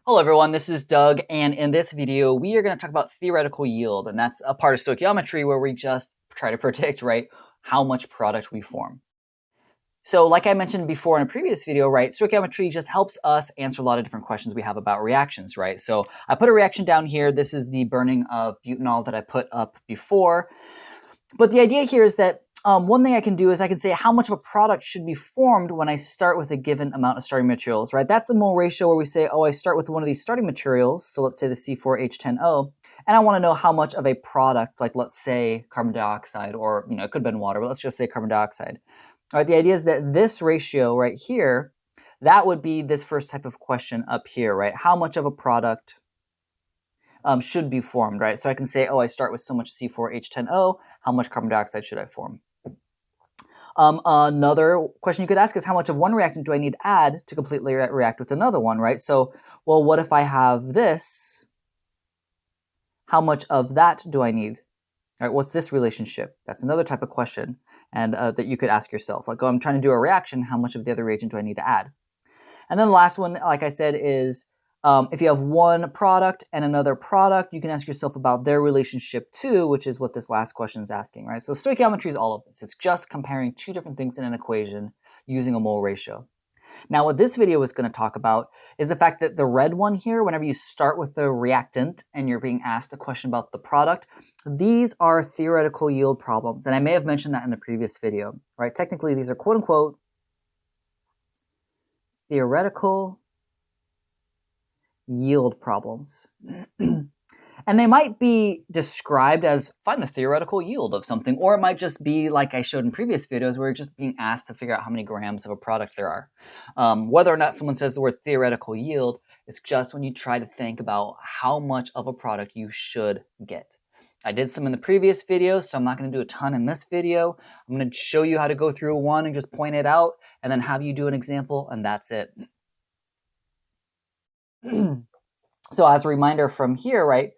Hello everyone, this is Doug, and in this video we are going to talk about theoretical yield, and that's a part of stoichiometry where we just try to predict, right, how much product we form. So like I mentioned before in a previous video, right, stoichiometry just helps us answer a lot of different questions we have about reactions, right? So I put a reaction down here. This is the burning of butanol that I put up before. But the idea here is that one thing I can do is I can say how much of a product should be formed when I start with a given amount of starting materials, right? That's a mole ratio where we say, oh, I start with one of these starting materials, so let's say the C4H10O, and I want to know how much of a product, like let's say carbon dioxide, or it could have been water, but let's just say carbon dioxide. All right, the idea is that this ratio right here, that would be this first type of question up here, right? How much of a product should be formed, right? So I can say, oh, I start with so much C4H10O, how much carbon dioxide should I form? Another question you could ask is how much of one reactant do I need to add to completely react with another one, right? So, well, what if I have this? How much of that do I need? All right, what's this relationship? That's another type of question and that you could ask yourself. Like, oh, I'm trying to do a reaction, how much of the other reagent do I need to add? And then the last one, like I said, is if you have one product and another product, you can ask yourself about their relationship too, which is what this last question is asking, right? So stoichiometry is all of this. It's just comparing two different things in an equation using a mole ratio. Now, what this video is going to talk about is the fact that the red one here, whenever you start with the reactant and you're being asked a question about the product, these are theoretical yield problems. And I may have mentioned that in the previous video, right? Technically, these are quote unquote theoretical yield problems. And they might be described as find the theoretical yield of something, or it might just be like I showed in previous videos where you're just being asked to figure out how many grams of a product there are. Whether or not someone says the word theoretical yield, it's just when you try to think about how much of a product you should get. I did some in the previous video, so I'm not going to do a ton in this video. I'm going to show you how to go through one and just point it out, and then have you do an example, and that's it. So as a reminder from here, right,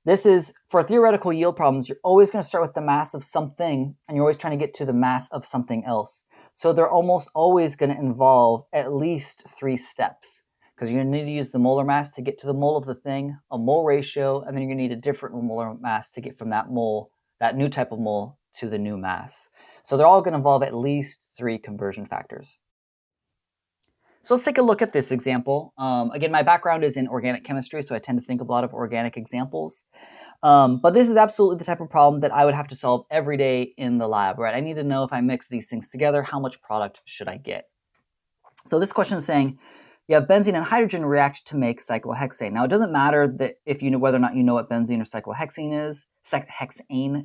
this is, for theoretical yield problems, you're always going to start with the mass of something, and you're always trying to get to the mass of something else. So they're almost always going to involve at least 3 steps, because you're going to need to use the molar mass to get to the mole of the thing, a mole ratio, and then you're going to need a different molar mass to get from that mole, that new type of mole, to the new mass. So they're all going to involve at least 3 conversion factors. So let's take a look at this example. Again, my background is in organic chemistry, so I tend to think of a lot of organic examples. But this is absolutely the type of problem that I would have to solve every day in the lab, right? I need to know if I mix these things together, how much product should I get? So this question is saying, you have benzene and hydrogen react to make cyclohexane. Now, it doesn't matter that if you know whether or not you know what benzene or cyclohexane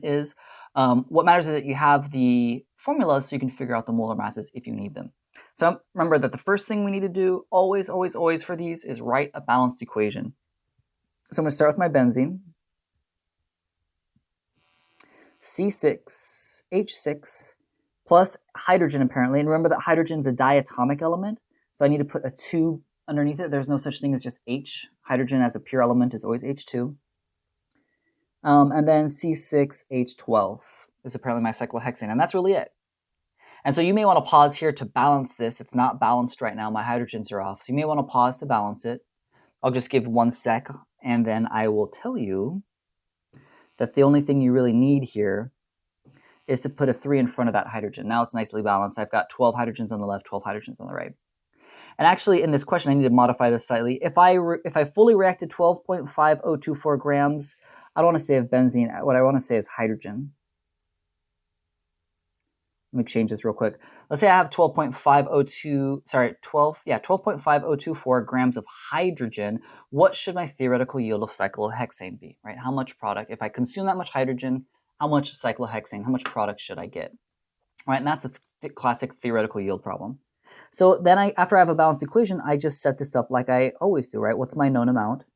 is. What matters is that you have the formulas so you can figure out the molar masses if you need them. So remember that the first thing we need to do, always, always, always for these, is write a balanced equation. So I'm going to start with my benzene. C6H6 plus hydrogen, apparently. And remember that hydrogen is a diatomic element, so I need to put a 2 underneath it. There's no such thing as just H. Hydrogen as a pure element is always H2. And then C6H12 is apparently my cyclohexane, and that's really it. And so you may want to pause here to balance this. It's not balanced right now. My hydrogens are off. So you may want to pause to balance it. I'll just give 1 sec, and then I will tell you that the only thing you really need here is to put a 3 in front of that hydrogen. Now it's nicely balanced. I've got 12 hydrogens on the left, 12 hydrogens on the right. And actually, in this question, I need to modify this slightly. If I fully reacted 12.5024 grams, I don't want to say of benzene. What I want to say is hydrogen. Let me change this real quick. Let's say I have 12.5024 grams of hydrogen. What should my theoretical yield of cyclohexane be, right? How much product, if I consume that much hydrogen, how much cyclohexane, how much product should I get? Right, and that's a classic theoretical yield problem. So then after I have a balanced equation, I just set this up like I always do, right? What's my known amount?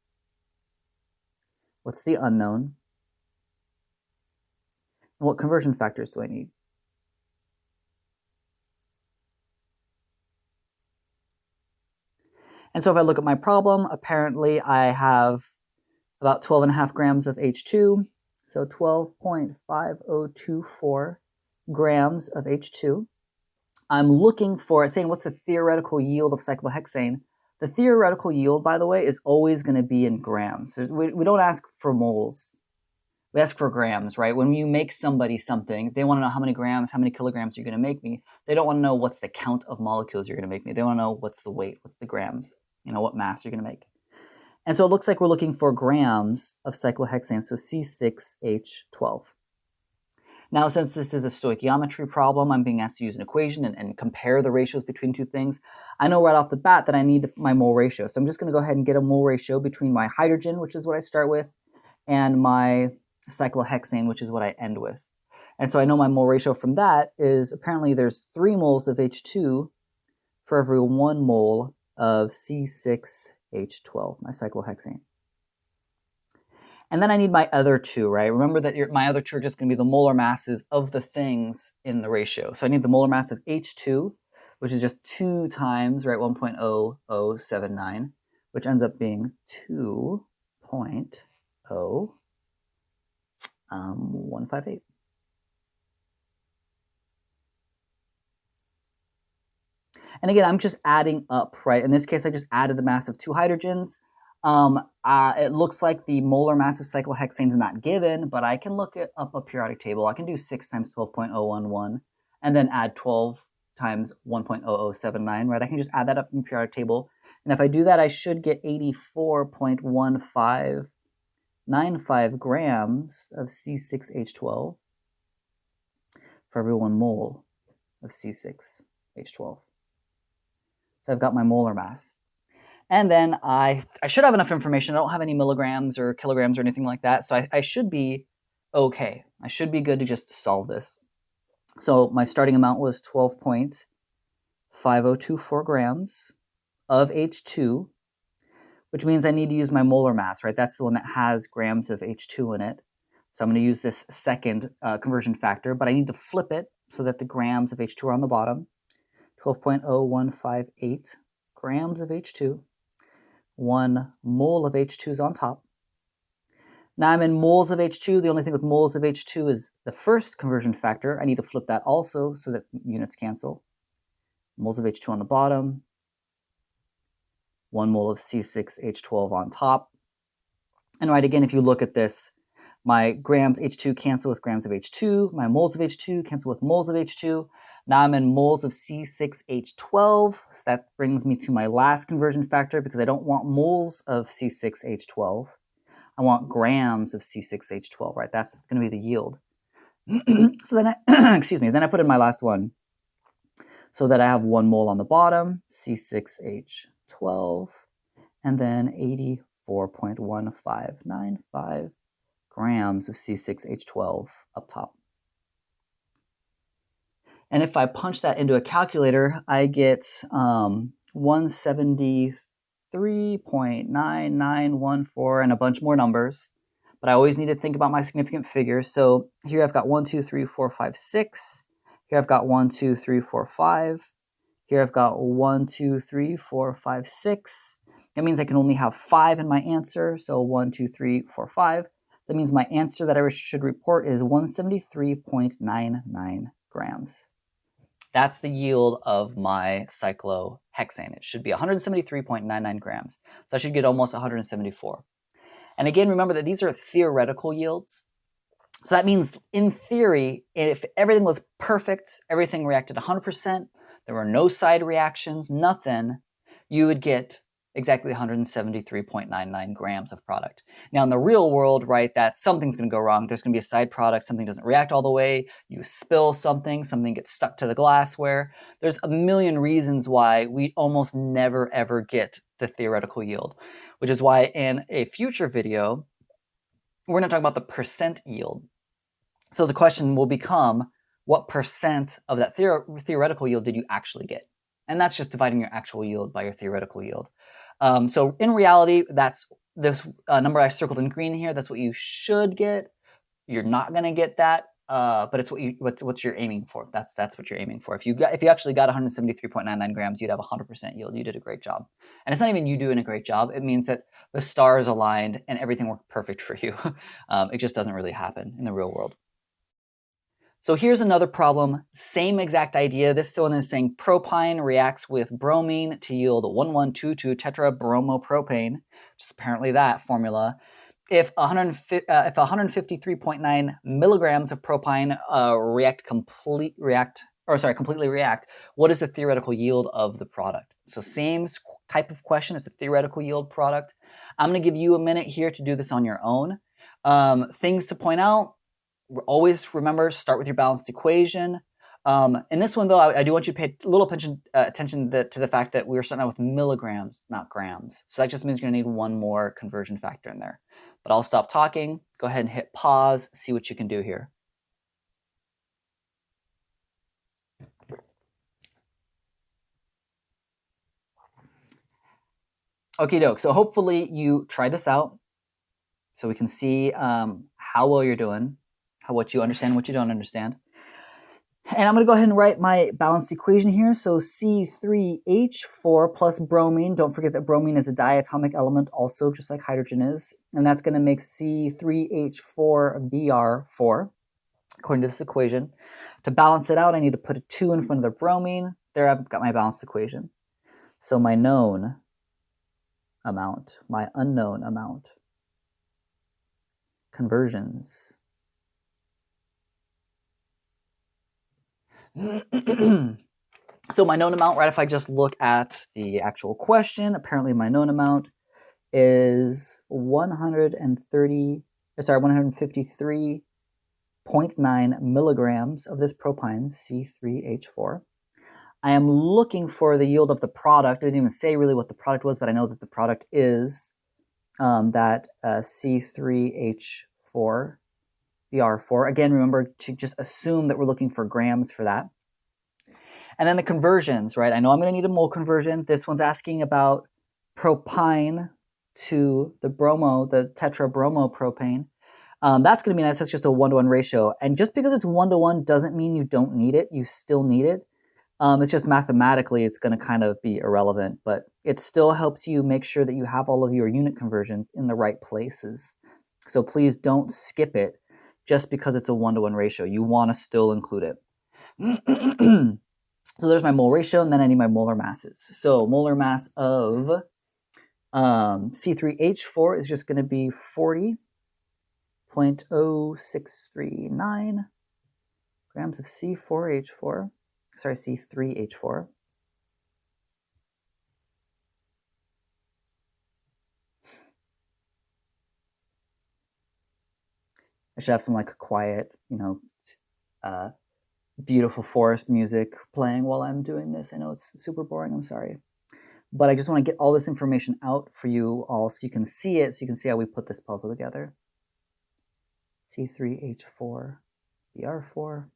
What's the unknown? And what conversion factors do I need? And so if I look at my problem, apparently I have about 12.5 grams of H2, so 12.5024 grams of H2. I'm looking for, it's saying what's the theoretical yield of cyclohexane. The theoretical yield, by the way, is always going to be in grams. We don't ask for moles. We ask for grams, right? When you make somebody something, they want to know how many grams, how many kilograms you're going to make me. They don't want to know what's the count of molecules you're going to make me. They want to know what's the weight, what's the grams, what mass you're going to make. And so it looks like we're looking for grams of cyclohexane, so C6H12. Now, since this is a stoichiometry problem, I'm being asked to use an equation and compare the ratios between two things. I know right off the bat that I need my mole ratio. So I'm just going to go ahead and get a mole ratio between my hydrogen, which is what I start with, and my cyclohexane, which is what I end with. And so I know my mole ratio from that is apparently there's 3 moles of H2 for every 1 mole of C6H12, my cyclohexane. And then I need my other 2, right? Remember that my other 2 are just going to be the molar masses of the things in the ratio. So I need the molar mass of H2, which is just 2 times, right, 1.0079, which ends up being 2.0158. And again, I'm just adding up, right? In this case, I just added the mass of 2 hydrogens. It looks like the molar mass of cyclohexane is not given, but I can look it up a periodic table. I can do 6 times 12.011 and then add 12 times 1.0079, right? I can just add that up from the periodic table. And if I do that, I should get 84.1595 grams of C6H12 for every 1 mole of C6H12. So I've got my molar mass. And then I should have enough information. I don't have any milligrams or kilograms or anything like that. So I should be okay. I should be good to just solve this. So my starting amount was 12.5024 grams of H2, which means I need to use my molar mass, right? That's the one that has grams of H2 in it. So I'm going to use this second conversion factor, but I need to flip it so that the grams of H2 are on the bottom. 12.0158 grams of H2. 1 mole of H2 is on top. Now I'm in moles of H2. The only thing with moles of H2 is the first conversion factor. I need to flip that also so that units cancel. Moles of H2 on the bottom. 1 mole of C6H12 on top. And right, again, if you look at this, my grams H2 cancel with grams of H2. My moles of H2 cancel with moles of H2. Now I'm in moles of C6H12. So that brings me to my last conversion factor because I don't want moles of C6H12. I want grams of C6H12, right? That's going to be the yield. So then then I put in my last one so that I have 1 mole on the bottom, C6H12, and then 84.1595 grams of C6H12 up top. And if I punch that into a calculator, I get 173.9914 and a bunch more numbers. But I always need to think about my significant figures. So here I've got 1, 2, 3, 4, 5, 6. Here I've got 1, 2, 3, 4, 5. Here I've got 1, 2, 3, 4, 5, 6. That means I can only have 5 in my answer. So 1, 2, 3, 4, 5. That means my answer that I should report is 173.99 grams. That's the yield of my cyclohexane. It should be 173.99 grams. So I should get almost 174. And again, remember that these are theoretical yields. So that means in theory, if everything was perfect, everything reacted 100%, there were no side reactions, nothing, you would get exactly 173.99 grams of product. Now in the real world, right, that something's going to go wrong. There's going to be a side product, something doesn't react all the way, you spill something gets stuck to the glassware. There's a million reasons why we almost never ever get the theoretical yield, which is why in a future video, we're going to talk about the percent yield. So the question will become, what percent of that theoretical yield did you actually get? And that's just dividing your actual yield by your theoretical yield. So in reality, that's this number I circled in green here. That's what you should get. You're not going to get that, but it's what you're aiming for. That's what you're aiming for. If you actually got 173.99 grams, you'd have 100% yield. You did a great job. And it's not even you doing a great job. It means that the stars aligned and everything worked perfect for you. It just doesn't really happen in the real world. So here's another problem, same exact idea. This one is saying propine reacts with bromine to yield 1122 tetrabromopropane, which is apparently that formula. If 153.9 milligrams of propine completely react, what is the theoretical yield of the product? So same type of question as the theoretical yield product. I'm going to give you a minute here to do this on your own. Things to point out. Always remember, start with your balanced equation. In this one, though, I do want you to pay a little attention to the fact that we're starting out with milligrams, not grams. So that just means you're going to need one more conversion factor in there. But I'll stop talking. Go ahead and hit pause, see what you can do here. Okie doke. So hopefully you try this out so we can see how well you're doing, what you understand, what you don't understand. And I'm going to go ahead and write my balanced equation here. So C3H4 plus bromine. Don't forget that bromine is a diatomic element also, just like hydrogen is. And that's going to make C3H4Br4, according to this equation. To balance it out, I need to put a 2 in front of the bromine. There I've got my balanced equation. So my known amount, my unknown amount. Conversions. So my known amount, right, if I just look at the actual question, apparently my known amount is 153.9 milligrams of this propine, C3H4. I am looking for the yield of the product. I didn't even say really what the product was, but I know that the product is that C3H4 Br4. Again, remember to just assume that we're looking for grams for that. And then the conversions, right? I know I'm going to need a mole conversion. This one's asking about propine to the tetrabromopropane. That's going to be nice. That's just a 1-to-1 ratio. And just because it's 1-to-1 doesn't mean you don't need it. You still need it. It's just mathematically it's going to kind of be irrelevant, but it still helps you make sure that you have all of your unit conversions in the right places. So please don't skip it just because it's a 1-to-1 ratio. You want to still include it. So there's my mole ratio, and then I need my molar masses. So molar mass of C3H4 is just going to be 40.0639 grams of C3H4. I should have some like quiet, beautiful forest music playing while I'm doing this. I know it's super boring, I'm sorry. But I just want to get all this information out for you all so you can see it, so you can see how we put this puzzle together. C3H4, Br4.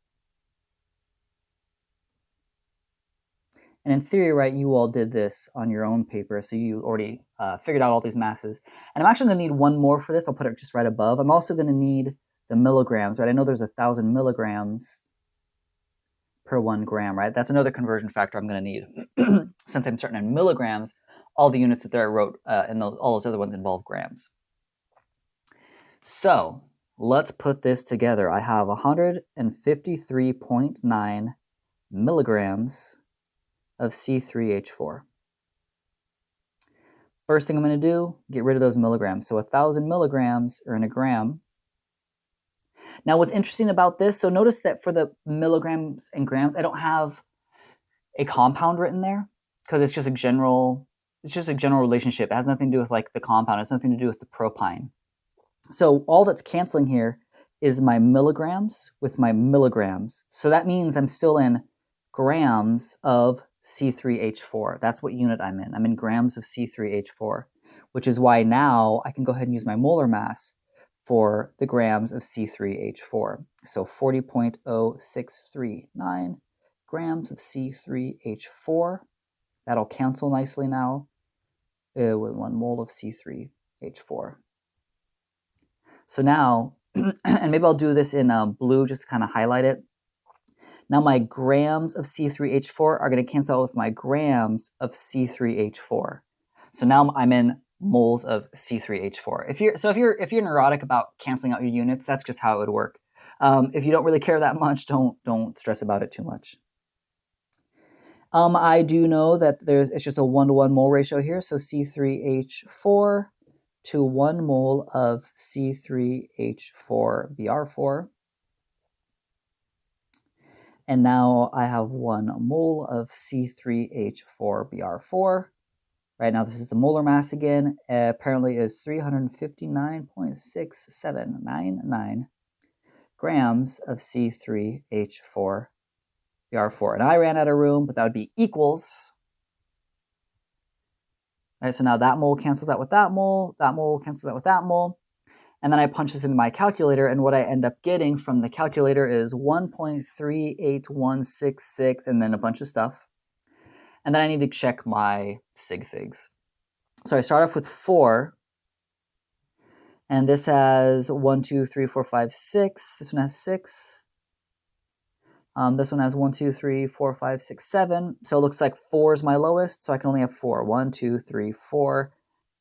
And in theory, right, you all did this on your own paper, so you already figured out all these masses. And I'm actually going to need one more for this. I'll put it just right above. I'm also going to need the milligrams, right? I know there's 1,000 milligrams per 1 gram, right? That's another conversion factor I'm going to need. Since I'm starting in milligrams, all the units that there I wrote and all those other ones involve grams. So let's put this together. I have 153.9 milligrams of C3H4. First thing I'm going to do, get rid of those milligrams. So 1,000 milligrams are in a gram. Now what's interesting about this, so notice that for the milligrams and grams, I don't have a compound written there because it's just a general relationship. It has nothing to do with like the compound. It has nothing to do with the propine. So all that's canceling here is my milligrams with my milligrams. So that means I'm still in grams of C3H4. That's what unit I'm in. I'm in grams of C3H4, which is why now I can go ahead and use my molar mass for the grams of C3H4. So 40.0639 grams of C3H4. That'll cancel nicely now with 1 mole of C3H4. So now, and maybe I'll do this in blue just to kind of highlight it. Now my grams of C3H4 are going to cancel out with my grams of C3H4. So now I'm in moles of C3H4. If you're neurotic about canceling out your units, that's just how it would work. If you don't really care that much, don't stress about it too much. I do know that it's just a 1-to-1 mole ratio here, so C3H4 to 1 mole of C3H4Br4. And now I have 1 mole of C3H4Br4. Right now, this is the molar mass again. Apparently is 359.6799 grams of C3H4Br4. And I ran out of room, but that would be equals. All right, so now that mole cancels out with that mole cancels out with that mole. And then I punch this into my calculator, and what I end up getting from the calculator is 1.38166, and then a bunch of stuff. And then I need to check my sig figs. So I start off with 4, and this has 1, 2, 3, 4, 5, 6. This one has 6. This one has 1, 2, 3, 4, 5, 6, 7. So it looks like 4 is my lowest, so I can only have 4. 1, 2, 3, 4.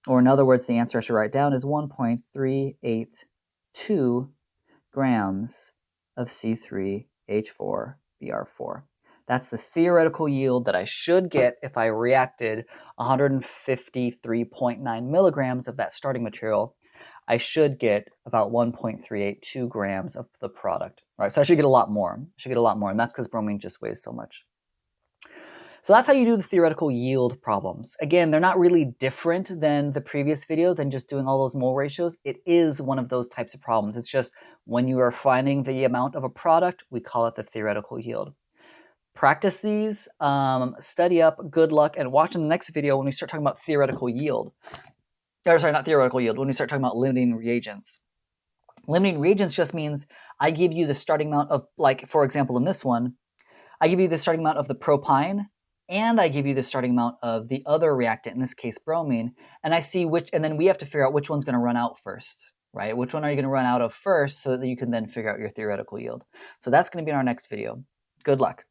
Or in other words, the answer I should write down is 1.382 grams of C3H4Br4. That's the theoretical yield that I should get if I reacted 153.9 milligrams of that starting material. I should get about 1.382 grams of the product. All right, so I should get a lot more. And that's because bromine just weighs so much. So that's how you do the theoretical yield problems. Again, they're not really different than the previous video, than just doing all those mole ratios. It is one of those types of problems. It's just when you are finding the amount of a product, we call it the theoretical yield. Practice these, study up, good luck, and watch in the next video when we start talking about theoretical yield. Or sorry, not theoretical yield, when we start talking about limiting reagents. Limiting reagents just means I give you the starting amount of, like, for example, in this one, I give you the starting amount of the propine, and I give you the starting amount of the other reactant, in this case bromine, and I see which, and then we have to figure out which one's going to run out first, right? Which one are you going to run out of first so that you can then figure out your theoretical yield? So that's going to be in our next video. Good luck.